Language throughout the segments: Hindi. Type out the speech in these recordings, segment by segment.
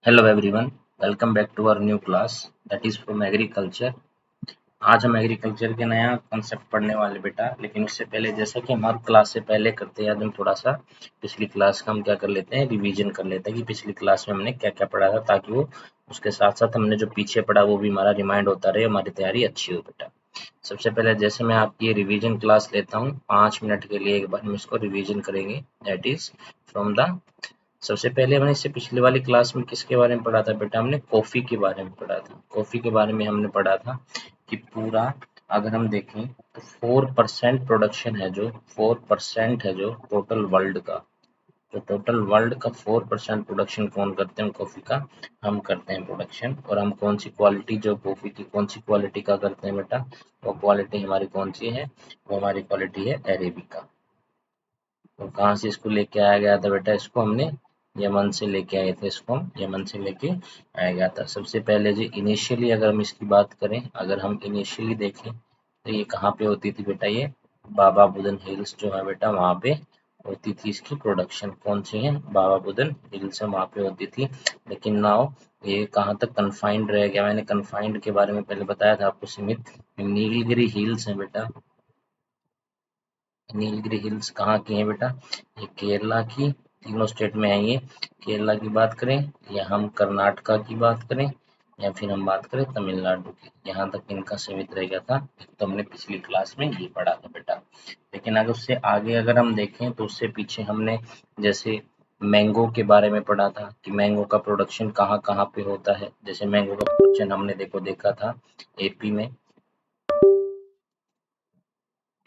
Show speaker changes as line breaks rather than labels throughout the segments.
Hello everyone, welcome back to our new class that is from agriculture। आज हम एग्रीकल्चर के नया कॉन्सेप्ट पढ़ने वाले बेटा, लेकिन उससे पहले जैसा कि हम हर क्लास से पहले करते हैं, आज हम थोड़ा सा पिछली क्लास का हम क्या कर लेते हैं, रिवीजन कर लेते हैं कि पिछली क्लास में हमने क्या क्या पढ़ा था, ताकि वो उसके साथ साथ हमने जो पीछे पढ़ा वो भी हमारा रिमाइंड होता रहे, हमारी तैयारी अच्छी हो बेटा। सबसे पहले जैसे मैं आपकी ये रिवीजन क्लास लेता हूँ 5 मिनट के लिए, एक बार हम इसको रिवीजन करेंगे। दैट इज फ्रॉम द सबसे पहले हमने इससे पिछले वाली क्लास में किसके बारे में पढ़ा था बेटा, हमने कॉफ़ी के बारे में पढ़ा था। कॉफ़ी के बारे में हमने पढ़ा था कि पूरा अगर हम देखें तो 4% प्रोडक्शन है, जो 4% है जो टोटल वर्ल्ड का, तो टोटल वर्ल्ड का 4% प्रोडक्शन कौन करते हैं, कॉफ़ी का हम करते हैं प्रोडक्शन। और हम कौन सी क्वालिटी, जो कॉफ़ी की कौन सी क्वालिटी का करते हैं बेटा, वो क्वालिटी हमारी कौन सी है, वो हमारी क्वालिटी है अरेबिका। तो कहाँ से इसको लेके आया गया था बेटा, इसको हमने यमन से लेके आए थे, इसको हम यमन से लेके आया गया था। सबसे पहले जी इनिशियली अगर हम इसकी बात करें, अगर हम इनिशियली देखें तो ये कहाँ पे होती थी बेटा, ये बाबा बुदन हिल्स जो है बेटा, वहाँ पे होती थी इसकी प्रोडक्शन। कौन सी है, बाबा बुदन हिल्स है, वहाँ पे होती थी। लेकिन नाउ ये कहाँ तक कन्फाइंड रह गया, मैंने कन्फाइंड के बारे में पहले बताया था आपको सीमित। नीलगिरी हिल्स है बेटा, नीलगिरी हिल्स कहाँ की है बेटा, ये केरला की, तीनों स्टेट में है ये। केरला की बात करें या हम कर्नाटका की बात करें या फिर हम बात करें तमिलनाडु की, यहाँ तक इनका सीमित रह गया था। तो हमने पिछली क्लास में ये पढ़ा था बेटा। लेकिन अगर उससे आगे अगर हम देखें तो उससे पीछे हमने जैसे मैंगो के बारे में पढ़ा था कि मैंगो का प्रोडक्शन कहाँ कहाँ पे होता है। जैसे मैंगो का प्रोडक्शन हमने देखा था एपी में,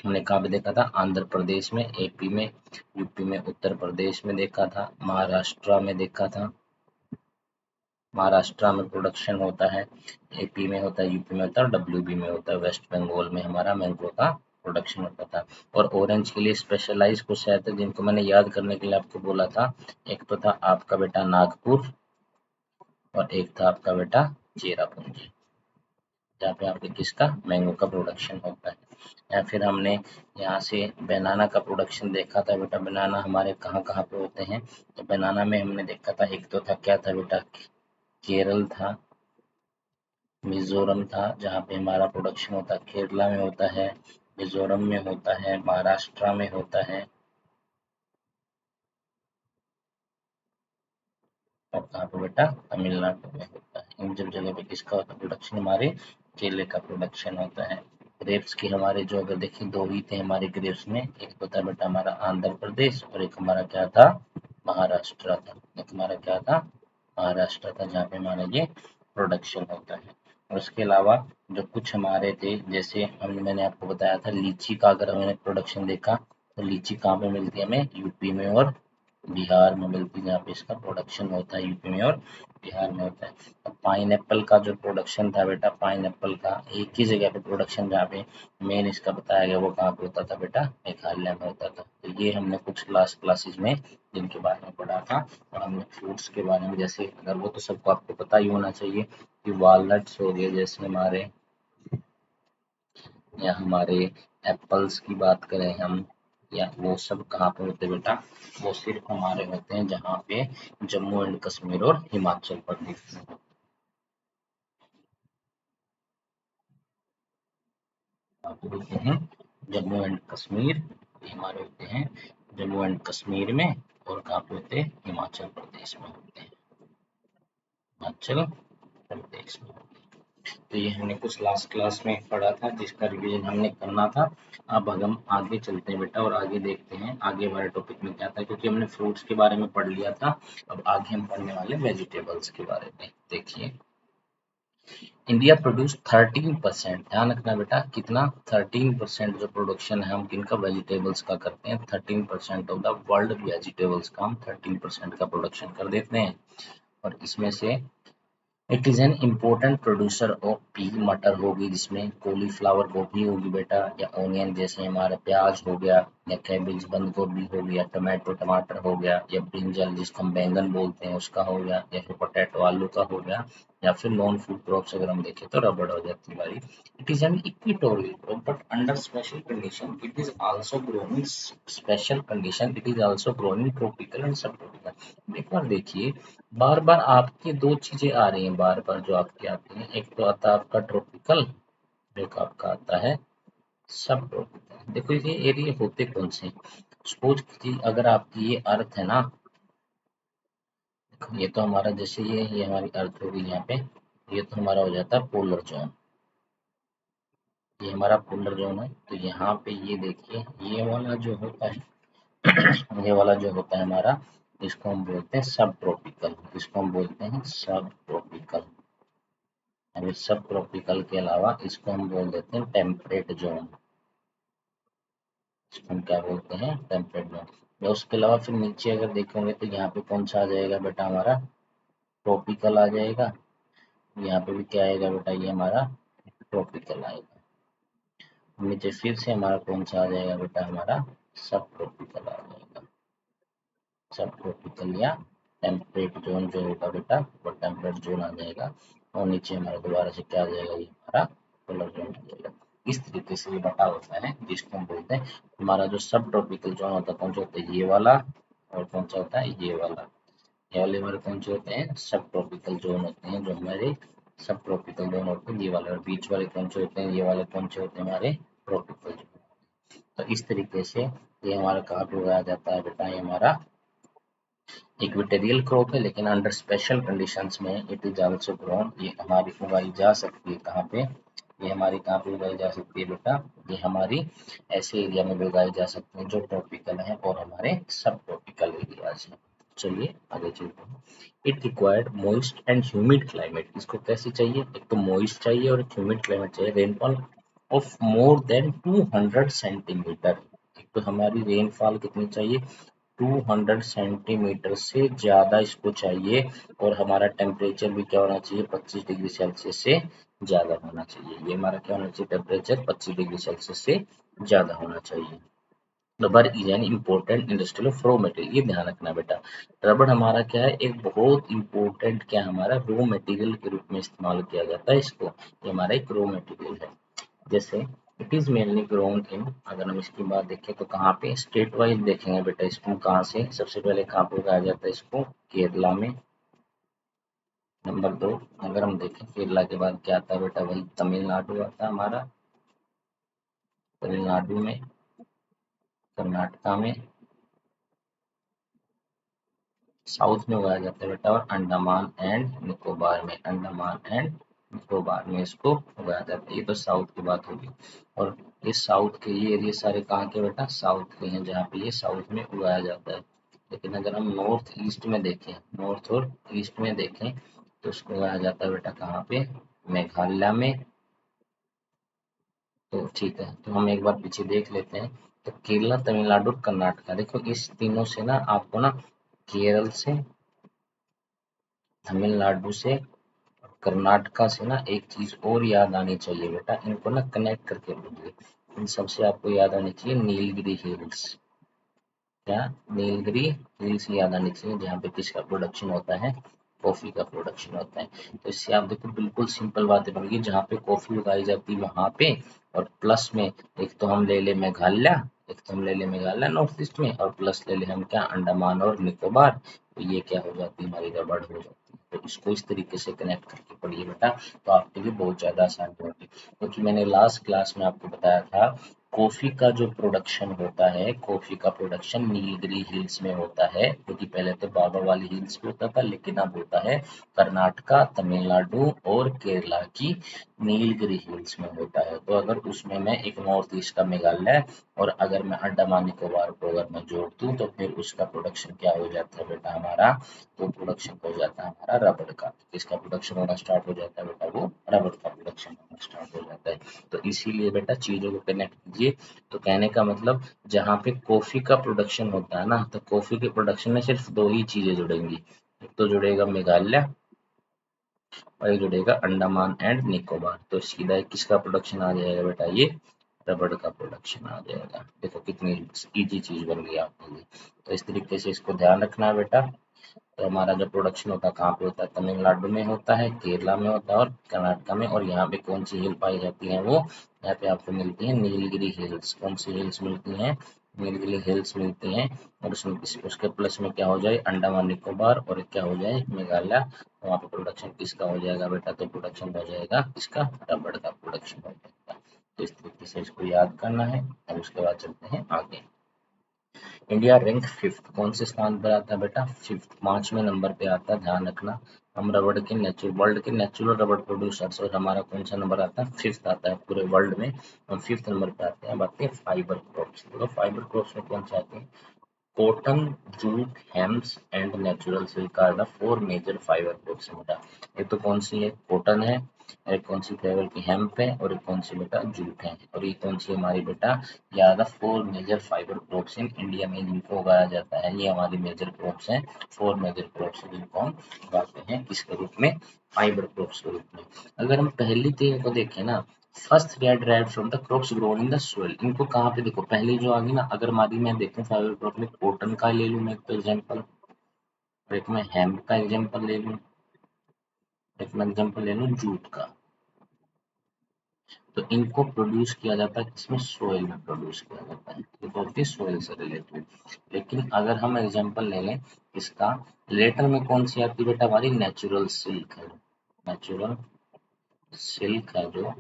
हमने कहाँ पे देखा था, आंध्र प्रदेश में, एपी में, यूपी में, उत्तर प्रदेश में देखा था, महाराष्ट्र में देखा था। महाराष्ट्र में प्रोडक्शन होता है, एपी में होता है, यूपी में होता है, डब्ल्यूबी में होता है, वेस्ट बंगाल में हमारा मैंगो का प्रोडक्शन होता था। और ऑरेंज के लिए स्पेशलाइज कुछ शहर थे जिनको मैंने याद करने के लिए आपको बोला था। एक तो था आपका बेटा नागपुर और एक था आपका बेटा चेरापूंजी, जहाँ पे आपके किसका, मैंगो का प्रोडक्शन होता है। या फिर हमने यहाँ से बनाना का प्रोडक्शन देखा था बेटा। बनाना हमारे कहाँ कहाँ पे होते हैं, तो बनाना में हमने देखा था, एक तो था क्या था बेटा, केरल था, मिजोरम था, जहाँ पे हमारा प्रोडक्शन होता है, केरला में होता है, मिजोरम में होता है, महाराष्ट्र में होता है, और कहाँ पे बेटा, तमिलनाडु में होता है। इन जब जगह पे किसका होता है प्रोडक्शन, हमारे केले का प्रोडक्शन होता है। ग्रेप्स की हमारे जो अगर देखिए दो ही थे हमारे ग्रेप्स में, एक तो था बेटा हमारा आंध्र प्रदेश और एक हमारा क्या था, महाराष्ट्र था। एक हमारा क्या था, महाराष्ट्र था, जहाँ पे हमारा ये प्रोडक्शन होता है। और उसके अलावा जो कुछ हमारे थे, जैसे मैंने आपको बताया था लीची का, अगर हमने प्रोडक्शन देखा तो लीची कहाँ पे मिलती है हमें, यूपी में और बिहार में मिलती है, जहाँ पे इसका प्रोडक्शन होता है यूपी में और बिहार में होता है। अब पाइन एप्पल का जो प्रोडक्शन था बेटा, पाइन एप्पल का एक ही जगह पे प्रोडक्शन, जहाँ पे मेन इसका बताया गया, वो कहाँ पे होता था बेटा, मेघालय में होता था। तो ये हमने कुछ क्लासेस में जिनके बारे में पढ़ा था। और हमने फ्रूट्स के बारे में, जैसे अगर वो तो सबको आपको पता ही होना चाहिए कि वॉलनट्स हो गए जैसे हमारे, या हमारे एप्पल्स की बात करें हम, या वो सब कहाँ पे होते हैं बेटा, वो सिर्फ हमारे होते हैं जहाँ पे जम्मू एंड कश्मीर और हिमाचल प्रदेश में होते हैं। जम्मू एंड कश्मीर, ये हमारे होते हैं जम्मू एंड कश्मीर में, और कहाँ पे होते हैं, हिमाचल प्रदेश में होते हैं, हिमाचल प्रदेश में। तो ये हमने कुछ लास्ट क्लास में पढ़ा था जिसका रिवीजन हमने करना था। अब हम आगे चलते हैं बेटा और आगे देखते हैं आगे हमारे टॉपिक में क्या था, क्योंकि हमने फ्रूट्स के बारे में पढ़ लिया था। अब आगे हम पढ़ने वाले वेजिटेबल्स के बारे में। देखिए, इंडिया प्रोड्यूस 13%, ध्यान रखना बेटा कितना, 13% जो प्रोडक्शन है हम किनका, वेजिटेबल्स का करते हैं। 13% ऑफ द वर्ल्ड वेजिटेबल्स का हम 13% का प्रोडक्शन कर देते हैं। और इसमें से it is an important producer of P, मटर होगी जिसमें, कॉलीफ्लावर गोभी होगी बेटा, या ऑनियन जैसे हमारा प्याज हो गया, या कैबेज बंद गोभी हो गया, टमाटो टमाटर हो गया, या ब्रिंजल जिसको हम बैंगन बोलते हैं उसका हो गया, या फिर पोटैटो आलू का हो गया, या फिर नॉन फूड क्रॉप्स अगर हम देखें तो रबड़ हो जाती है हमारी। It is an equatorial crop but under special condition it is also grown in special condition, it is also grown in tropical and सब ट्रॉपिकल। एक बार देखिए, बार बार आपकी दो चीजें आ रही हैं, बार बार जो आपकी आती हैं, एक तो आता है आपका ट्रॉपिकल, एक आपका आता है सब ट्रॉपिकल। देखो ये एरिया होते कौन से, सपोज कीजिए अगर आपकी ये अर्थ है ना, देखो ये तो हमारा जैसे ये हमारी अर्थ होगी यहाँ पे, ये तो हमारा हो जाता है पोलर जोन, ये हमारा पोलर जोन है। तो यहाँ पे ये देखिए, ये वाला जो होता है ये वाला जो होता है हमारा, इसको हम बोलते हैं सब ट्रॉपिकल, इसको हम बोलते हैं सब ट्रॉपिकल। अभी सब ट्रॉपिकल के अलावा इसको हम बोल देते हैं टेम्परेट जोन, इसको हम क्या बोलते हैं टेम्परेट जोन। या उसके अलावा फिर नीचे अगर देखोगे तो यहाँ पे कौन सा आ जाएगा बेटा, हमारा ट्रॉपिकल आ जाएगा। यहाँ पे भी क्या आएगा बेटा, ये हमारा ट्रॉपिकल आएगा। नीचे फिर से हमारा कौन सा आ जाएगा बेटा, हमारा सब ट्रॉपिकल आ जाएगा। सब ट्रॉपिकल या टेम्परेट जोन जो होगा बेटा, वो टेम्परेट जोन आ जाएगा। और नीचे हमारा दोबारा से क्या आ जाएगा, ये हमारा पोलर जोन आ जाएगा। इस तरीके से ये बटा होता है, जिसको हम बोलते हैं हमारा जो सब ट्रॉपिकल जोन होता है, कौन सा होता है ये वाला, और कौन सा होता है ये वाला। ये वाले हमारे कौन से होते हैं, सब ट्रॉपिकल जोन होते हैं, जो हमारे सब ट्रॉपिकल जोन होते हैं ये वाले। और बीच वाले कौन से होते हैं, ये वाले कौन से होते हैं, हमारे ट्रॉपिकल जोन। तो इस तरीके से ये हमारा कहाँ पे उगाया जाता है बेटा, ये हमारा इक्वेटोरियल क्रॉप है, लेकिन अंडर स्पेशल कंडीशंस में इट इज आल्सो ग्रोन, ये हमारी उगाई जा सकती है कहाँ पे, ये हमारी कहाँ पे उगाई जा सकती है बेटा, ये हमारी ऐसे एरिया में भी उगाई जा सकती है जो ट्रॉपिकल है और हमारे सब ट्रॉपिकल एरियाज हैं। चलिए आगे चलते हैं। It required moist and humid climate, इसको कैसे चाहिए, एक तो मॉइस्ट चाहिए और एक ह्यूमिड क्लाइमेट चाहिए। Rainfall of more than 200 centimetre, एक तो हमारी रेनफॉल कितनी चाहिए, 200 सेंटीमीटर से ज़्यादा इसको चाहिए। और हमारा टेम्परेचर भी क्या होना चाहिए, 25 डिग्री सेल्सियस से ज़्यादा होना चाहिए। ये हमारा क्या होना चाहिए, टेम्परेचर 25 डिग्री सेल्सियस से ज़्यादा होना चाहिए। Rubber is an important industrial raw material, ये ध्यान रखना बेटा, रबर हमारा क्या है, एक बहुत इम्पोर्टेंट क्या हमारा रॉ मटेरियल के रूप में इस्तेमाल किया जाता है इसको, ये हमारा एक रॉ मटेरियल है। जैसे it is mainly grown in, अगर हम इसकी बात देखें तो कहाँ पे, स्टेट वाइज देखेंगे बेटा, इसको कहाँ से सबसे पहले कहाँ पे उगाया जाता है, इसको केरला में। नंबर दो, अगर हम देखें केरला के बाद क्या आता है बेटा, वही तमिलनाडु आता है हमारा, तमिलनाडु में, कर्नाटका में, साउथ में उगाया जाता है बेटा, और अंडमान एंड निकोबार में, अंडमान एंड निकोबार में इसको उगाया जाता है। ये तो साउथ की बात होगी। और ये साउथ के ये एरिया सारे कहाँ के बेटा, साउथ के हैं, जहाँ पे ये साउथ में उगाया जाता है। लेकिन अगर हम नॉर्थ ईस्ट में देखें, नॉर्थ और ईस्ट में देखें तो उसको उगाया जाता है बेटा कहाँ पे, मेघालय में। तो ठीक है, तो हम एक बार पीछे देख लेते हैं। तो केरला, तमिलनाडु और कर्नाटका, देखो इस तीनों से ना आपको ना, केरल से, तमिलनाडु से, कर्नाटका से ना एक चीज और याद आनी चाहिए बेटा, इनको ना कनेक्ट करके बोलिए। इन सबसे आपको याद आनी चाहिए नीलगिरी हिल्स, क्या, नीलगिरी हिल्स याद आनी चाहिए, जहाँ पे किसका प्रोडक्शन होता है, कॉफी का प्रोडक्शन होता है। तो इससे आप देखो बिल्कुल सिंपल बातें बन गई, जहाँ पे कॉफी उगाई जाती है वहां पे, और प्लस में एक तो हम ले ले मेघालय, एक तो हम ले ले मेघालय नॉर्थ ईस्ट में, और प्लस ले ले हम क्या, अंडमान और निकोबार। तो ये क्या हो जाती है, हमारी रबड़ हो जाती है। तो इसको इस तरीके से कनेक्ट करके पढ़िए बेटा, तो आपके लिए बहुत ज्यादा आसान होगी। क्योंकि मैंने लास्ट क्लास में आपको बताया था, कॉफी का जो प्रोडक्शन होता है, कॉफी का प्रोडक्शन नीलगिरी हिल्स में होता है, क्योंकि पहले तो बाबा वाली हिल्स में होता था, लेकिन अब होता है कर्नाटका, तमिलनाडु और केरला की नीलगिरी हिल्स में होता है। तो अगर उसमें मैं एक नॉर्थ ईस्ट का मेघालय, और अगर मैं अंडमान निकोबार को अगर मैं जोड़ दूं, तो फिर उसका प्रोडक्शन क्या हो जाता है बेटा हमारा, तो प्रोडक्शन हो जाता है हमारा रबड़ का। किसका प्रोडक्शन होना स्टार्ट हो जाता है बेटा, वो रबड़ का प्रोडक्शन होना स्टार्ट हो जाता है। तो इसीलिए बेटा चीजों को कनेक्ट कीजिए। तो कहने का मतलब, जहाँ पे कॉफी का प्रोडक्शन होता है ना, तो कॉफी के प्रोडक्शन में सिर्फ दो ही चीजें जुड़ेंगी, एक तो जुड़ेगा मेघालय, और एक जुड़ेगा अंडमान एंड निकोबार। तो सीधा किसका प्रोडक्शन आ जाएगा बेटा, ये रबड़ का प्रोडक्शन आ जाएगा। देखो कितनी इजी चीज बन गई आपके लिए। तो इस तरीके से इसको ध्यान रखना है बेटा। तो हमारा जो प्रोडक्शन होता है कहाँ पे होता है, तमिलनाडु में होता है, केरला में होता है और कर्नाटक में। और यहाँ पे कौन सी हिल पाई जाती है, वो यहाँ पे आपको मिलती है नीलगिरी हिल्स। कौन सी हिल्स मिलती हैं, नीलगिरी हिल्स मिलती हैं। और उसके प्लस में क्या हो जाए, अंडमान निकोबार, और एक क्या हो जाए, मेघालय। तो वहाँ पे प्रोडक्शन किसका हो जाएगा बेटा, तो प्रोडक्शन हो जाएगा किसका, रबड़ का प्रोडक्शन हो जाएगा। तो इस तरीके से इसको याद करना है। और उसके बाद चलते हैं आगे। इंडिया रैंक फिफ्थ, कौन से स्थान पर आता है बेटा, फिफ्थ, 5वें नंबर पे आता है, ध्यान रखना। हम रबड़ के नेचुरल, वर्ल्ड के नेचुरल रबड़ प्रोड्यूसर्स, और हमारा कौन सा नंबर आता है, फिफ्थ आता है पूरे वर्ल्ड में। हम फिफ्थ नंबर पे आते हैं। बात है फाइबर क्रॉप्स, तो फाइबर क्रॉप्स में कौन से आते हैं, cotton, jute, hemps and natural silk are the four major fibre crops बेटा। एक तो कौन सी है, कॉटन है, एक कौन सी फ्लेवर की हेम्प है, और एक कौन सी बेटा जूट है। और ये कौन सी हमारी बेटा, ये are the four major fibre crops in India में जिनको उगाया जाता है। ये हमारी मेजर क्रॉप्स हैं, फोर मेजर क्रॉप्स जिनको हम उगाते हैं किसके रूप में, फाइबर क्रॉप्स के रूप में। अगर हम पहली तीन को देखें ना, first they are derived from the crops grown in the soil। इनको कहाँ पे देखो, पहली जो आ गई ना, अगर मादी मैं देखूं फाइबर क्रॉप में, कॉटन का ले लूं मैं एक तो एग्जाम्पल, और एक मैं हेम्प का एग्जाम्पल ले लूं, एक मैं एग्जाम्पल ले लूं जूट का। तो इनको प्रोड्यूस किया जाता है किसमें, सोइल में प्रोड्यूस किया जाता है, ये होती है सोइल से रिलेटेड। लेकिन अगर हम एग्जाम्पल ले लें इसका, लेटर में कौन सी आती है बेटा, हमारी नेचुरल सिल्क है, नेचुरल सिल्क है जो,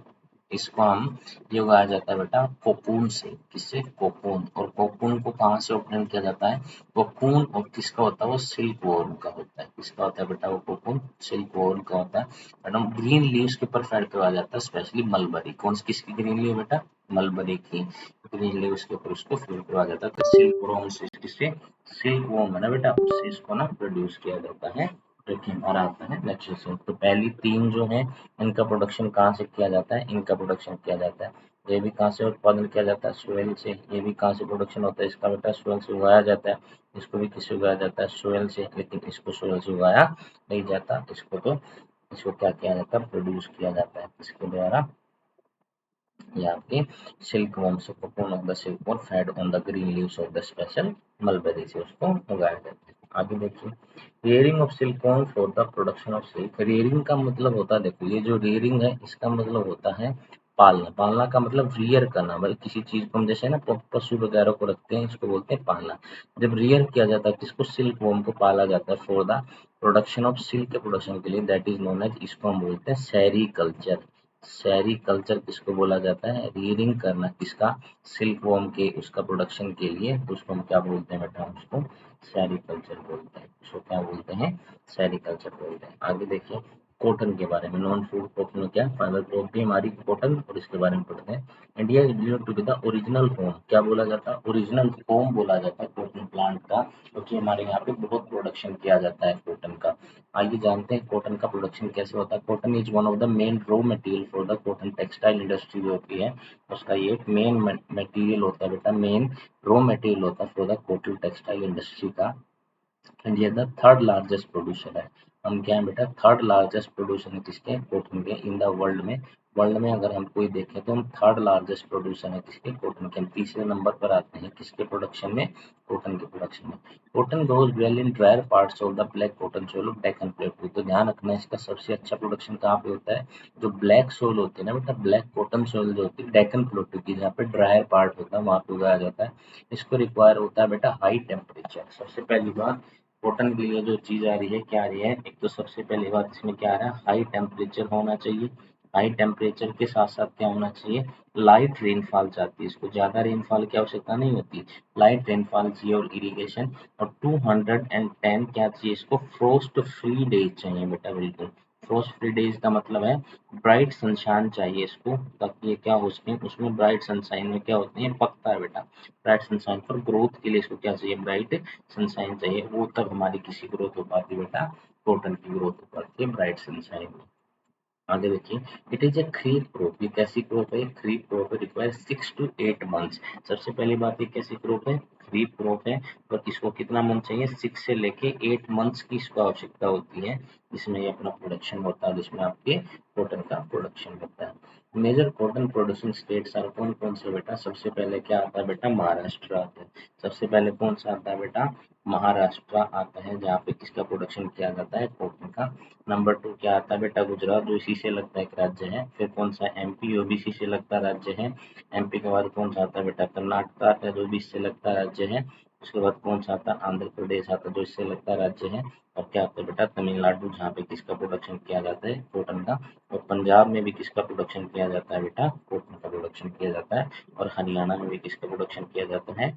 इसको हम, ये उगाया जाता है बेटा कोकून से, किससे, कोकून। और कोकून को कहाँ से ऑब्टेन किया जाता है, कोकून और किसका होता है, वो सिल्क वॉर्म का होता है। किसका होता है बेटा, वो कोकून सिल्क वॉर्म का होता है। मैडम ग्रीन लीव्स के ऊपर फेड करवाया जाता है, स्पेशली मलबरी, कौन सी किसकी ग्रीन लीव बेटा, मलबरी की ग्रीन लीव्स के ऊपर उसको फेड करवाया जाता है। तो सिल्क वॉर्म से, किससे, सिल्क वॉर्म है ना बेटा, उससे इसको ना प्रोड्यूस किया जाता है। देखिए हमारा आता है नेचुरल सिल्क। तो पहली तीन जो है, इनका प्रोडक्शन कहाँ से किया जाता है, इनका प्रोडक्शन किया जाता है, ये भी कहाँ से उत्पादन किया जाता है, सोयल से। ये भी कहाँ से प्रोडक्शन होता है इसका बेटा, सोयल से उगाया जाता है। इसको भी किससे उगाया जाता है, सोयल से। लेकिन इसको सोयल से उगाया नहीं जाता, इसको तो, इसको क्या किया जाता है, प्रोड्यूस किया जाता है इसके द्वारा, ये आपके सिल्क वर्म से, cocoon of the silk worm fade on the green leaves of the special mulberry से उसको उगाया जाता है। आगे देखिए, rearing of silk worm for the production of silk. Rearing का मतलब होता है, देखो ये जो रेयरिंग है इसका मतलब होता है पालना। पालना का मतलब रियर करना, मतलब किसी चीज को हम जैसे ना पशु वगैरह को रखते हैं, इसको बोलते हैं पालना। जब रियर किया जाता है किसको, सिल्क वर्म को पाला जाता है for the production of silk के प्रोडक्शन के लिए, दैट इज नोन एज, इसको हम बोलते हैं सेरीकल्चर। सेरीकल्चर किसको बोला जाता है, रीडिंग करना किसका, सिल्क वॉर्म के उसका प्रोडक्शन के लिए, तो उसको हम क्या बोलते हैं बेटा, उसको सेरीकल्चर बोलते हैं। उसको क्या बोलते हैं, सेरीकल्चर बोलते हैं। आगे देखिए कॉटन के बारे में, नॉन फूड क्रॉप में क्या, फाइबर क्रॉप भी हमारी कॉटन, और इसके बारे में पढ़ते हैं। India is believed to be the original home, क्या बोला जाता है, ओरिजिनल होम बोला जाता है कॉटन प्लांट का, क्योंकि हमारे यहाँ पे बहुत प्रोडक्शन किया जाता है कॉटन का। आइए जानते हैं कॉटन का प्रोडक्शन कैसे होता है। Cotton is one of the main raw material for the cotton textile industry जो होती है, उसका ये एक मेन मटेरियल होता है बेटा, मेन रॉ मटेरियल होता है for the cotton textile industry का। India the third largest producer है। हम क्या है बेटा, थर्ड लार्जेस्ट प्रोड्यूसर है किसके, कॉटन के, इन द वर्ल्ड में। वर्ल्ड में अगर हम कोई देखें तो हम थर्ड लार्जेस्ट प्रोड्यूसर है किसके, कॉटन के। हम तीसरे नंबर पर आते हैं किसके प्रोडक्शन में, कॉटन के प्रोडक्शन में। Cotton grows well in dryer parts of the black cotton soil of Deccan प्लेटू। तो ध्यान रखना इसका सबसे अच्छा प्रोडक्शन कहाँ पे होता है, जो ब्लैक सोइल होती है ना बेटा, ब्लैक कॉटन सोइल जो होती है डेक्कन प्लेटू की, जहाँ पे ड्रायर पार्ट होता है वहां पे उगाया जाता है। इसको रिक्वायर होता है बेटा हाई टेम्परेचर। सबसे पहली बात, कॉटन के लिए जो चीज आ रही है, क्या आ रही है, एक तो सबसे पहली बात इसमें क्या आ रहा है, हाई टेम्परेचर होना चाहिए। हाई टेम्परेचर के साथ साथ क्या होना चाहिए, लाइट रेनफॉल चाहती है इसको, ज्यादा रेनफॉल की आवश्यकता नहीं होती, लाइट रेनफॉल चाहिए और इरिगेशन। और 210 क्या चाहिए इसको, फ्रोस्ट फ्री डेज चाहिए बेटा, बिल्कुल। फ्रोस्ट फ्री डेज का मतलब है ब्राइट सनशाइन चाहिए इसको, ताकि ये क्या हो सके, उसमें ब्राइट सनशाइन में क्या होते हैं, पकता है बेटा। ब्राइट सनशाइन फॉर ग्रोथ के लिए इसको क्या चाहिए, ब्राइट सनशाइन चाहिए, वो तब हमारी किसी ग्रोथ हो पाती है बेटा, कॉटन की ग्रोथ हो पाती है ब्राइट सनशाइन में। आगे देखिए, it is a kharif crop, ये कैसी क्रॉप है, खरीफ क्रॉप है, रिक्वायर 6 to 8 months। सबसे पहली बात, ये कैसी क्रॉप है, खरीफ क्रॉप है, और इसको कितना मंथ चाहिए, 6 से लेके 8 months की इसको आवश्यकता होती है, इसमें ये अपना प्रोडक्शन होता है, जिसमें आपके कॉटन का प्रोडक्शन होता है। Major cotton producing states are कौन कौन से बेटा? सबसे पहले क्या आता है बेटा? महाराष्ट्र आता है। सबसे पहले कौन सा आता है बेटा? महाराष्ट्र आता है, जहाँ पे किसका प्रोडक्शन किया जाता है? कॉटन का। नंबर 2 क्या आता है बेटा? गुजरात, जो इसी से लगता है एक राज्य है। फिर कौन सा? एमपी, वो भी इसी से लगता राज्य है। एमपी के बाद कौन सा आता है बेटा? कर्नाटक आता है, जो भी इससे लगता राज्य है। उसके बाद कौन सा आता है? आंध्र प्रदेश आता है, जो इससे लगता राज्य है। और क्या आता है बेटा? तमिलनाडु, जहाँ पे किसका प्रोडक्शन किया जाता है? कॉटन का। और पंजाब में भी किसका प्रोडक्शन किया जाता है बेटा? कॉटन का प्रोडक्शन किया जाता है। और हरियाणा में भी किसका प्रोडक्शन किया जाता है?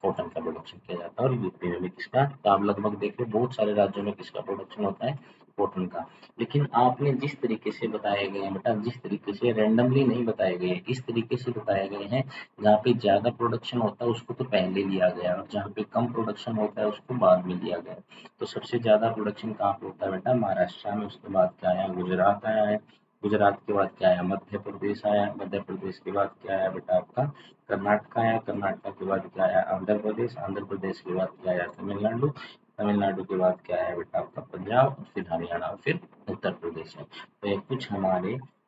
कॉटन का प्रोडक्शन किया जाता है। और यूपी में भी किसका? तो आप लगभग देख लो बहुत सारे राज्यों में किसका प्रोडक्शन होता है? कॉटन का। लेकिन आपने जिस तरीके से बताए गए हैं बेटा, जिस तरीके से रैंडमली नहीं बताए गए हैं, इस तरीके से बताए गए हैं जहाँ पे ज़्यादा प्रोडक्शन होता है उसको तो पहले लिया गया और जहाँ पे कम प्रोडक्शन होता है उसको बाद में लिया गया। तो सबसे ज़्यादा प्रोडक्शन कहाँ पे होता है बेटा? महाराष्ट्र में। उसके बाद क्या आया? गुजरात आया है। गुजरात के बाद क्या आया? मध्य प्रदेश आया। मध्य प्रदेश के बाद क्या आया बेटा? आपका कर्नाटक आया। कर्नाटक के बाद क्या आया? आंध्र प्रदेश। आंध्र प्रदेश के बाद क्या आया? तमिलनाडु। तमिलनाडु के बाद क्या आया बेटा? आपका पंजाब, फिर हरियाणा, फिर उत्तर प्रदेश है। तो ये कुछ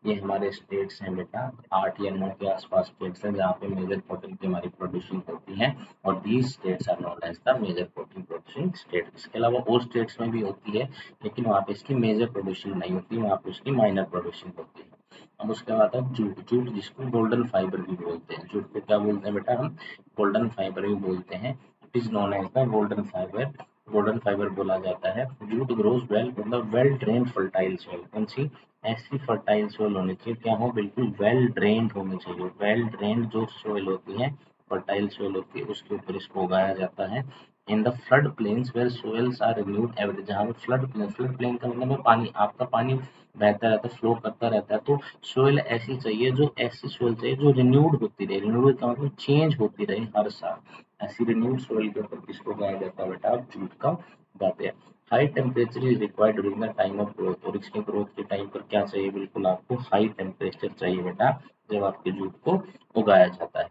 ये हमारे स्टेट्स हैं बेटा, 8 या 9 के आसपास स्टेट्स हैं जहाँ पे मेजर कॉटन की हमारी प्रोड्यूसिंग होती है। और these states are known as the major cotton producing state. इसके अलावा और स्टेट्स में भी होती है, लेकिन वहाँ पे इसकी मेजर प्रोड्यूसिंग नहीं होती, वहाँ पे उसकी माइनर प्रोड्यूसिंग होती है। अब उसके बाद अब जूट। जूट जिसको गोल्डन फाइबर भी बोलते हैं। जूट को क्या बोलते हैं बेटा? हम गोल्डन फाइबर भी बोलते हैं। It is known as the golden fibre. Golden fibre बोला जाता है। जूट ग्रोज वेल मतलब वेल ड्रेन फर्टाइल सॉइल। कौन सी? ऐसी फर्टाइल सॉइल होनी चाहिए, क्या हो? बिल्कुल वेल ड्रेन्ड होनी चाहिए। वेल ड्रेन्ड जो सॉइल होती है, फर्टाइल सॉइल होती है, उसके ऊपर इसको उगाया जाता है। In the flood plains where soils are renewed every, जहाँ पे फ्लड प्लेन का मतलब है पानी, आपका पानी बहता रहता है, फ्लो करता रहता है। तो सोइल ऐसी चाहिए, जो ऐसी सोइल चाहिए जो रिन्यूड होती रहे। रिन्यूड का मतलब चेंज होती रहे हर साल। ऐसी रिन्यूड सोइल के ऊपर किसको उगाया जाता है बेटा? आप जूट का उगाते हैं। High temperature is required during the time of growth, और इसके ग्रोथ के टाइम पर क्या चाहिए? बिल्कुल आपको हाई टेम्परेचर चाहिए बेटा, जब आपके जूट को उगाया जाता है।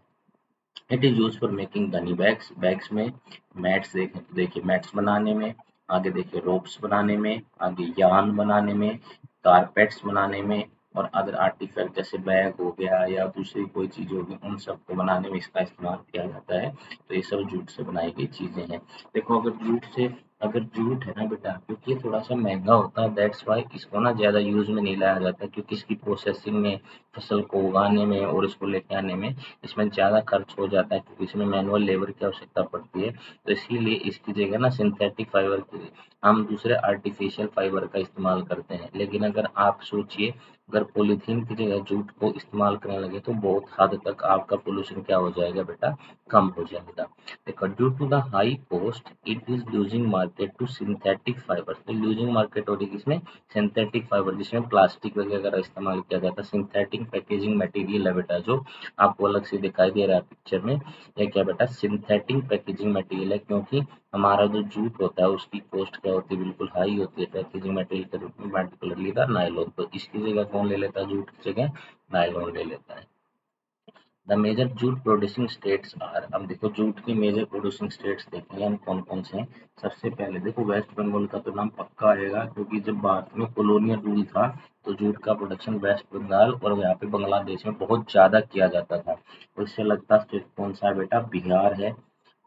It is use for making Ghani bags, bags में। मैट्स देखिए मैट्स बनाने में। आगे देखिए रोप्स बनाने में। आगे यार्न बनाने में। कारपेट्स बनाने में। और अदर आर्टिफैक्ट जैसे बैग हो गया या दूसरी कोई चीज होगी, उन सबको बनाने में इसका इस्तेमाल किया जाता है। तो ये सब जूट से बनाई गई चीजें हैं। देखो अगर जूट है ना बेटा, क्योंकि ये थोड़ा सा महंगा होता है, दैट्स वाई इसको ना ज्यादा यूज में नहीं लाया जाता, क्योंकि इसकी प्रोसेसिंग में, फसल को उगाने में और इसको लेके आने में इसमें ज़्यादा खर्च हो जाता है, क्योंकि इसमें मैनुअल लेबर की आवश्यकता पड़ती है। तो इसीलिए इसकी जगह ना सिंथेटिक फाइबर की, हम दूसरे आर्टिफिशियल फाइबर का इस्तेमाल करते हैं। लेकिन अगर आप सोचिए, अगर पॉलीथीन की जगह जूट को इस्तेमाल करने लगे तो बहुत हद तक आपका पोल्यूशन क्या हो जाएगा बेटा? कम हो जाएगा। देखो due to the high cost it is losing market to synthetic fibre. तो लूजिंग मार्केट हो रही है किसमें? सिंथेटिक फाइबर, जिसमें प्लास्टिक वगैरह का इस्तेमाल किया जाता है। सिंथेटिक पैकेजिंग मटेरियल है बेटा, जो आपको अलग से दिखाई दे रहा है पिक्चर में। ये क्या बेटा? सिंथेटिक पैकेजिंग मटेरियल है, क्योंकि हमारा जो जूट होता है उसकी कॉस्ट क्या होती है? बिल्कुल हाई होती है पैकेजिंग मटेरियल के रूप में, पार्टिकुलरली द नायलॉन। तो इसकी जगह कौन ले लेता है? जूट की जगह नायलॉन ले लेता है। The major jute producing states are, अब देखो जूट की मेजर प्रोड्यूसिंग स्टेट्स देखेंगे हम कौन कौन से हैं। सबसे पहले देखो वेस्ट बंगाल का तो नाम पक्का आएगा, क्योंकि जब भारत में कॉलोनियल रूल था तो जूट का प्रोडक्शन वेस्ट बंगाल और यहाँ पे बांग्लादेश में बहुत ज्यादा किया जाता था। और इससे लगता स्टेट कौन सा है बेटा? बिहार है।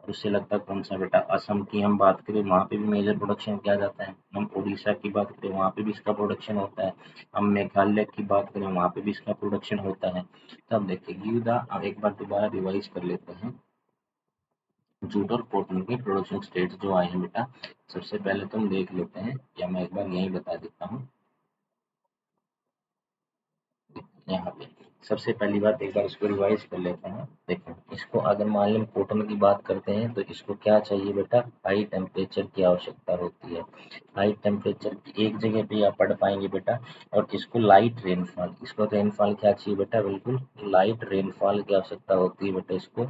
और उससे लगता कौन सा बेटा? असम की हम बात करें, वहाँ पे भी मेजर प्रोडक्शन किया जाता है। हम उड़ीसा की बात करें, वहाँ पे भी इसका प्रोडक्शन होता है। हम मेघालय की बात करें, वहाँ पे भी इसका प्रोडक्शन होता है। तब देखिए गिव द, अब एक बार दोबारा रिवाइज कर लेते हैं जूट और कॉटन के प्रोडक्शन स्टेट्स जो आए हैं बेटा। सबसे पहले तो हम देख लेते हैं, या मैं एक बार यही बता देता हूँ यहाँ पे। सबसे पहली बात एक बार इसको रिवाइज कर लेते हैं। देखो इसको अगर मान लो कॉटन की बात करते हैं तो इसको क्या चाहिए बेटा? हाई टेम्परेचर की आवश्यकता होती है। हाई टेम्परेचर की एक जगह पे आप पढ़ पाएंगे बेटा। और इसको लाइट रेनफॉल, इसको रेनफॉल क्या चाहिए बेटा? बिल्कुल लाइट रेनफॉल की आवश्यकता होती है बेटा इसको।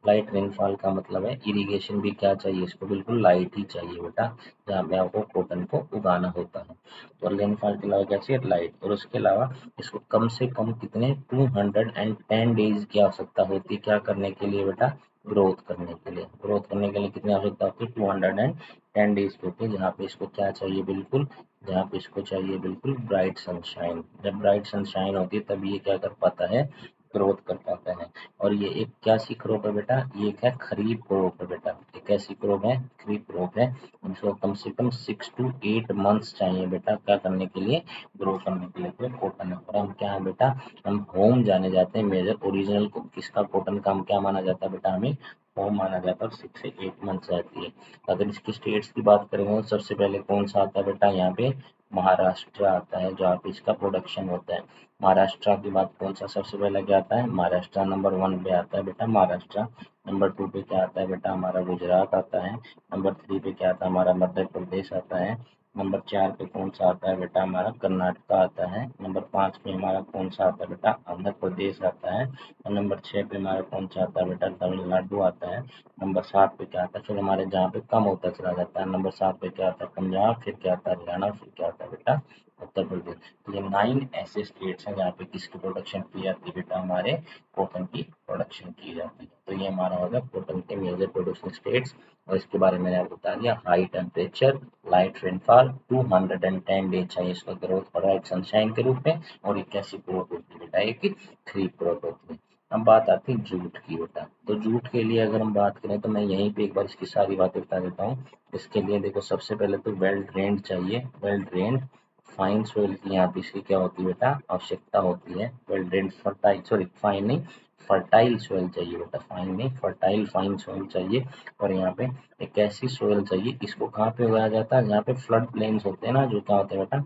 लाइट रेनफॉल का मतलब है इरिगेशन भी क्या चाहिए इसको? बिल्कुल लाइट ही चाहिए बेटा, जहाँ पे आपको कॉटन को उगाना होता है। तो रेनफॉल के अलावा क्या चाहिए? लाइट। और उसके अलावा इसको कम से कम कितने 210 डेज की आवश्यकता होती है, क्या करने के लिए बेटा? ग्रोथ करने के लिए। ग्रोथ करने के लिए कितनी आवश्यकता होती है? 10 डेज की होती है जहाँ पे इसको क्या चाहिए बिल्कुल, जहाँ पे इसको चाहिए बिल्कुल ब्राइट सनशाइन। जब ब्राइट सनशाइन होती है तब ये क्या कर पाता है, ग्रोथ कर पाता है। और ये एक क्या सी क्रॉप है बेटा, ये एक है खरीफ क्रॉप है बेटा। एक ऐसी क्रॉप है, खरीफ क्रॉप है, इसको कम से कम 6 to 8 मंथ्स चाहिए बेटा क्या करने के लिए, ग्रो करने के लिए। तो कॉटन है, और हम क्या है बेटा, हम होम जाने जाते हैं मेजर ओरिजिनल को किसका, कॉटन का हम क्या माना जाता है बेटा, हमें होम माना जाता है। 6 से 8 मंथ्स रहती है। अगर इसकी स्टेट्स की बात करेंगे तो सबसे पहले कौन सा आता है बेटा, यहाँ पे महाराष्ट्र आता है जहाँ पे इसका प्रोडक्शन होता है। महाराष्ट्र की बात कौन सा सबसे पहले क्या आता है, महाराष्ट्र नंबर 1 पे आता है बेटा महाराष्ट्र। नंबर 2 पे क्या आता है बेटा हमारा गुजरात आता है। नंबर 3 पे क्या आता है हमारा मध्य प्रदेश आता है। नंबर 4 पे कौन सा आता है बेटा हमारा कर्नाटका आता है। नंबर 5 पे हमारा कौन सा आता है बेटा आंध्र प्रदेश आता है। और नंबर 6 पे हमारा कौन सा आता है बेटा तमिलनाडु आता है। नंबर 7 पे क्या आता है, फिर हमारे जहाँ पे कम होता चला जाता है, नंबर 7 पे क्या आता है पंजाब, फिर क्या आता है हरियाणा, फिर क्या आता है बेटा उत्तर प्रदेश। तो ये 9 ऐसे स्टेट्स हैं जहाँ पे किसकी प्रोडक्शन की जाती है बेटा, हमारे कॉटन की प्रोडक्शन की जाती है। तो ये हमारा होगा कॉटन के मेजर प्रोडक्शन स्टेट्स। और इसके बारे में मैंने आपको बता दिया, high temperature, light rainfall, 210 days चाहिए इसका ग्रोथ पड़ा एक सनशाइन के रूप में। और ये कैसी ग्रोथ होती है बेटा, एक खरीफ ग्रोथ होती है। अब बात आती है जूट की बेटा। तो जूट के लिए अगर हम बात करें तो मैं यहीं पे एक बार इसकी सारी बातें बता देता हूँ। इसके लिए देखो सबसे पहले तो वेल ड्रेन्ड चाहिए, वेल ड्रेन्ड फाइन सोइल की यहाँ पे इसकी क्या होती है बेटा, आवश्यकता होती है। Well drained fertile, sorry fine नहीं, फर्टाइल सोइल चाहिए बेटा, फाइन नहीं फर्टाइल फाइन सोइल चाहिए। और यहाँ पे एक ऐसी सोइल चाहिए, इसको कहाँ पे उगाया जाता है, जहाँ पे फ्लड प्लेन्स होते हैं ना, जो क्या होते हैं बेटा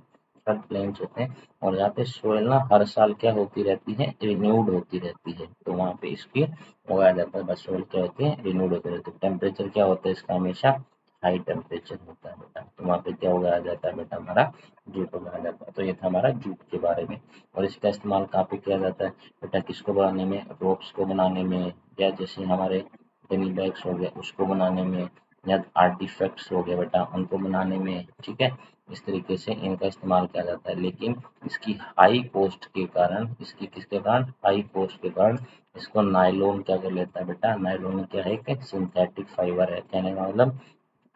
फ्लड प्लेन्स होते हैं। और यहाँ पे सोइल ना हर साल क्या होती रहती है, रिन्यूड होती रहती है। तो वहाँ पे इसकी उगाया जाता है, बस सोइल क्या होती है, रिन्यूड होती रहती है। टेम्परेचर क्या होता है इसका, हमेशा हाई टेम्परेचर होता है बेटा। तो वहाँ पे क्या उगाया जाता है बेटा, हमारा जूट उगाया जाता है। तो ये था हमारा जूट के बारे में। और इसका इस्तेमाल कहाँ पे किया जाता है बेटा, किसको बनाने में, रोप्स को बनाने में, या जैसे हमारे गनी बैग्स हो गए उसको बनाने में, या आर्टिफैक्ट्स हो गए बेटा उनको बनाने में, ठीक है। इस तरीके से इनका इस्तेमाल किया जाता है। लेकिन इसकी हाई कॉस्ट के कारण, इसकी किसके कारण, हाई कॉस्ट के कारण इसको नायलॉन क्या कर लेता है बेटा, नायलॉन क्या है कि सिंथेटिक फाइबर है। कहने का मतलब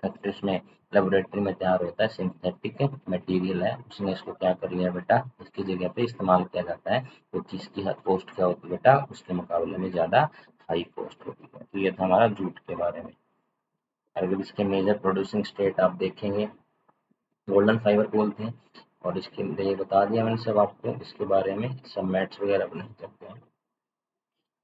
फैक्ट्रीज में, लेबोरेटरी में तैयार होता है, सिंथेटिक मटेरियल है, उसने इसको क्या कर लिया बेटा, इसकी जगह पे इस्तेमाल किया जाता है। तो जिसकी कॉस्ट क्या होती है बेटा, उसके मुकाबले में ज़्यादा हाई कॉस्ट होती है। तो ये था हमारा जूट के बारे में। अगर इसके मेजर प्रोड्यूसिंग स्टेट आप देखेंगे, गोल्डन फाइबर बोलते हैं। और इसके ये बता दिया मैंने सब आपको इसके बारे में, सब मैट्स वगैरह बना सकते हैं।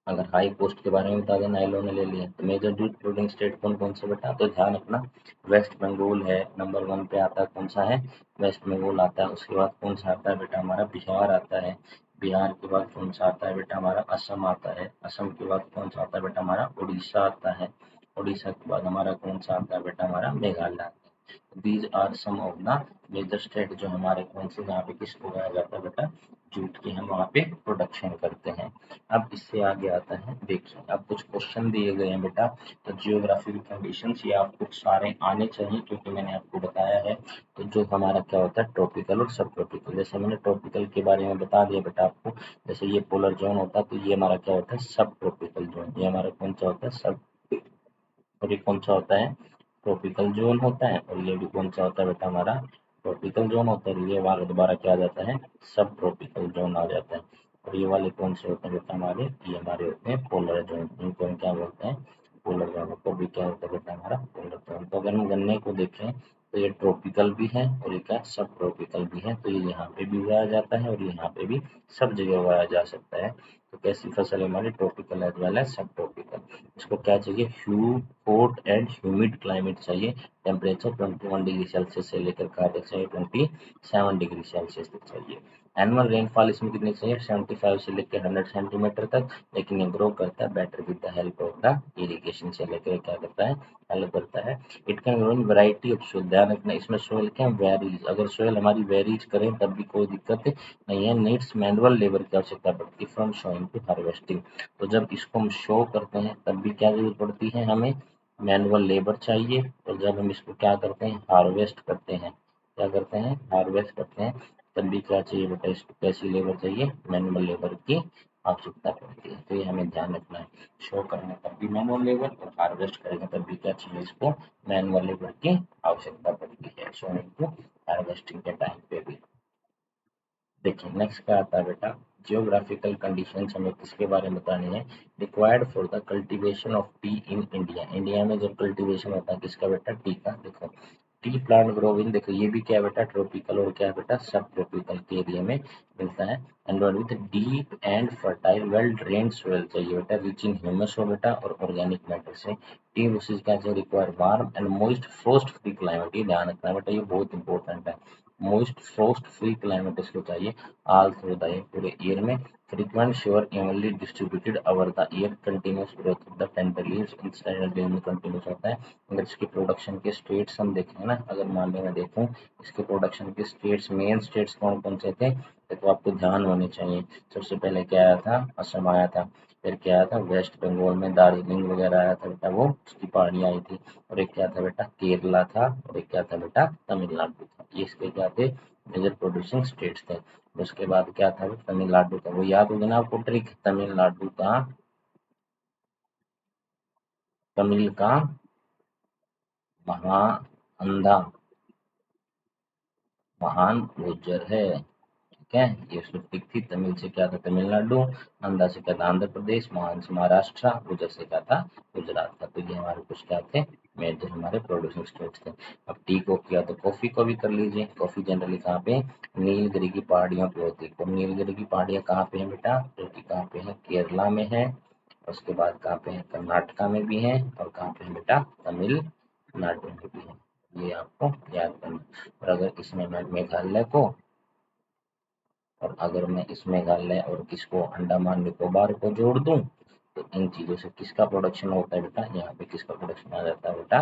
अगर हाई पोस्ट के बारे में बता दें, नाइलो ने ले लिया। तो मेजर जूट प्रोड्यूसिंग स्टेट कौन कौन से बेटा, तो ध्यान रखना, वेस्ट बंगाल है नंबर 1 पे आता है, कौन सा है, वेस्ट बंगाल आता है। उसके बाद कौन सा आता है बेटा हमारा, बिहार आता है। बिहार के बाद कौन सा आता है बेटा हमारा, असम आता है। असम के बाद कौन सा आता है बेटा हमारा, उड़ीसा आता है। उड़ीसा के बाद हमारा कौन सा आता है बेटा, हमारा मेघालय आता है। These are some of the major state जो हमारे कौन से, जहाँ पे किसको उगाया जाता है बेटा, जूट की हम वहाँ पे प्रोडक्शन करते हैं। अब इससे आगे आता है, देखिए अब कुछ क्वेश्चन दिए गए हैं बेटा। तो जियोग्राफिकल कंडीशंस ये आपको सारे आने चाहिए, क्योंकि मैंने आपको बताया है। तो जो हमारा क्या होता है ट्रॉपिकल और सब ट्रॉपिकल, जैसे मैंने ट्रॉपिकल के बारे में बता दिया बेटा आपको। जैसे ये पोलर जोन होता है, तो ये हमारा क्या होता है सब ट्रॉपिकल जोन, ये हमारा कौन सा होता है सब। और ये कौन सा होता है, ट्रॉपिकल जोन होता है। और ये भी कौन सा होता है बेटा हमारा, ट्रॉपिकल जोन होता है। ये वाला दोबारा क्या आ जाता है, सब ट्रॉपिकल जोन आ जाता है। और ये वाले कौन से होते हैं बेटा हमारे, ये हमारे होते हैं पोलर जोन, इनको हम क्या बोलते हैं, पोलर जोन को भी क्या होता है बेटा हमारा पोलर जोन। तो अगर हम गन्ने को देखें तो ये ट्रॉपिकल भी है और ये क्या सब ट्रॉपिकल भी है। तो ये यहाँ पे भी उगाया जाता है और यहाँ पे भी, सब जगह उगाया जा सकता है। तो कैसी फसल है हमारी, ट्रॉपिकल एज वेल एज सब ट्रॉपिकल। इसको क्या चाहिए, हॉट एंड ह्यूमिड क्लाइमेट चाहिए। टेम्परेचर 21 डिग्री सेल्सियस से लेकर कहाँ तक चाहिए, 27 डिग्री सेल्सियस तक चाहिए। एनुअल रेनफॉल इसमें कितनी चाहिए, 75 से लेकर 100 सेंटीमीटर तक। लेकिन ये ग्रो करता है better with the help of the irrigation, से लेकर क्या करता है, हेल्प करता है। It can grow in variety of soil, ध्यान रखना इसमें सोइल क्या वेरीज, अगर सोइल हमारी वेरीज करें तब भी कोई दिक्कत नहीं है। नीड्स मैनुअल लेबर की आवश्यकता पड़ती है फ्रॉम शोइंग टू हार्वेस्टिंग। तो जब इसको हम शो करते हैं तब भी क्या जरूरत पड़ती है, हमें मैनुअल लेबर चाहिए। और जब हम इसको क्या करते हैं, हार्वेस्ट करते हैं, क्या करते हैं, हार्वेस्ट करते हैं, तब भी क्या चाहिए बेटा, इसको कैसी लेबर चाहिए, मैनुअल लेबर की आवश्यकता पड़ती है। तो ये हमें ध्यान रखना है, शो करने पर भी मैनुअल लेबर और हार्वेस्ट करेंगे तब भी क्या चाहिए, इसको मैनुअल लेबर की आवश्यकता पड़ती है, सोने को हार्वेस्टिंग के टाइम पे भी। देखिए नेक्स्ट क्या आता है बेटा, जियोग्राफिकल कंडीशंस हमें किसके बारे में बतानी है, required for the cultivation of T in India. India में जब कल्टीवेशन होता है किसका बेटा, टी का। देखो टी प्लांट ग्रो इन, देखो ये भी क्या है बेटा, ट्रॉपिकल और क्या है बेटा, सब ट्रॉपिकल के एरिया में मिलता है। And with deep and fertile well drained soil चाहिए बेटा, रिच इन ह्यूमस हो बेटा और ऑर्गेनिक मैटर से। टी बुशेस क्या चाहिए, require warm and moist frost free climate, ये ध्यान रखना बेटा, ये बहुत इंपॉर्टेंट है। मोस्ट फ्रोस्ट फ्री क्लाइमेट इसको चाहिए ऑल थ्रू द ईयर, पूरे ईयर में। Frequent sure evenly distributed over the year, continuous growth of the tender leaves in standard में कंटिन्यूस होता है। अगर इसके प्रोडक्शन के स्टेट्स हम देखें ना, अगर मान लो मैं देखूं इसके प्रोडक्शन के स्टेट्स, मेन स्टेट्स कौन कौन से थे, तो आपको ध्यान होने चाहिए। सबसे पहले क्या आया था, असम आया था। फिर क्या आया था, वेस्ट बंगाल में दार्जिलिंग वगैरह आया था बेटा, वो उसकी पहाड़ियाँ आई थी। और एक क्या था बेटा, केरला था। और एक क्या था बेटा, तमिलनाडु था। ये इसके क्या थे, मेजर प्रोड्यूसिंग स्टेट्स थे। उसके बाद क्या था, तमिलनाडु का, वो याद होगा ना आपको ट्रिक, तमिलनाडु का, तमिल का महा अंधा महान गुर्जर है। ठीक है, ये उसमें ट्रिक थी। तमिल से क्या था, तमिलनाडु। अंधा से क्या था, आंध्र प्रदेश। महान से महाराष्ट्र। गुजर से क्या था, गुजरात था। तो ये हमारे कुछ क्या थे, मेजर हमारे प्रोड्यूसिंग स्टेट्स थे। अब टी को किया तो कॉफी को भी कर लीजिए। कॉफी जनरली कहाँ पे, नीलगिरी की पहाड़ियों पे होती है। तो नीलगिरी की पहाड़ियाँ कहाँ पे है बेटा, जो कि कहाँ पे है, केरला में है। उसके बाद कहाँ पे है, कर्नाटका में भी है। और कहाँ पे है बेटा, तमिलनाडु में भी है। ये आपको याद करना। और अगर इसमें मैं मेघालय को, और अगर मैं इस मेघालय और किसको, अंडमान निकोबार को जोड़ दूं, तो इन चीजों से किसका प्रोडक्शन होता है बेटा, यहाँ पे किसका प्रोडक्शन आ जाता है बेटा,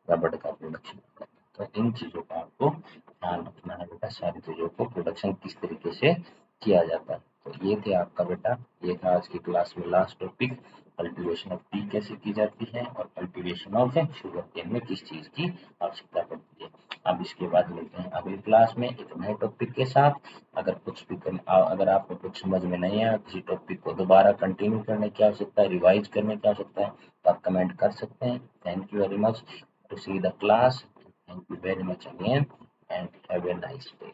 रबड़ का प्रोडक्शन आ जाता है। तो इन चीजों का आपको ध्यान रखना है बेटा, सारी चीजों को प्रोडक्शन किस तरीके से किया जाता है। तो ये थे आपका बेटा, ये था आज की क्लास में last topic, cultivation of T कैसे की जाती है और कल्टीवेशन ऑफ शुगर केन में किस चीज की आवश्यकता पड़ती है। अब इसके बाद मिलते हैं अगली क्लास में एक नए टॉपिक के साथ। अगर कुछ भी अगर आपको कुछ समझ में नहीं आया, किसी टॉपिक को दोबारा कंटिन्यू करने की आवश्यकता है, रिवाइज करने की आवश्यकता है, तो आप कमेंट कर सकते हैं। Thank you very much to see the class. Thank you very much again and have a nice day.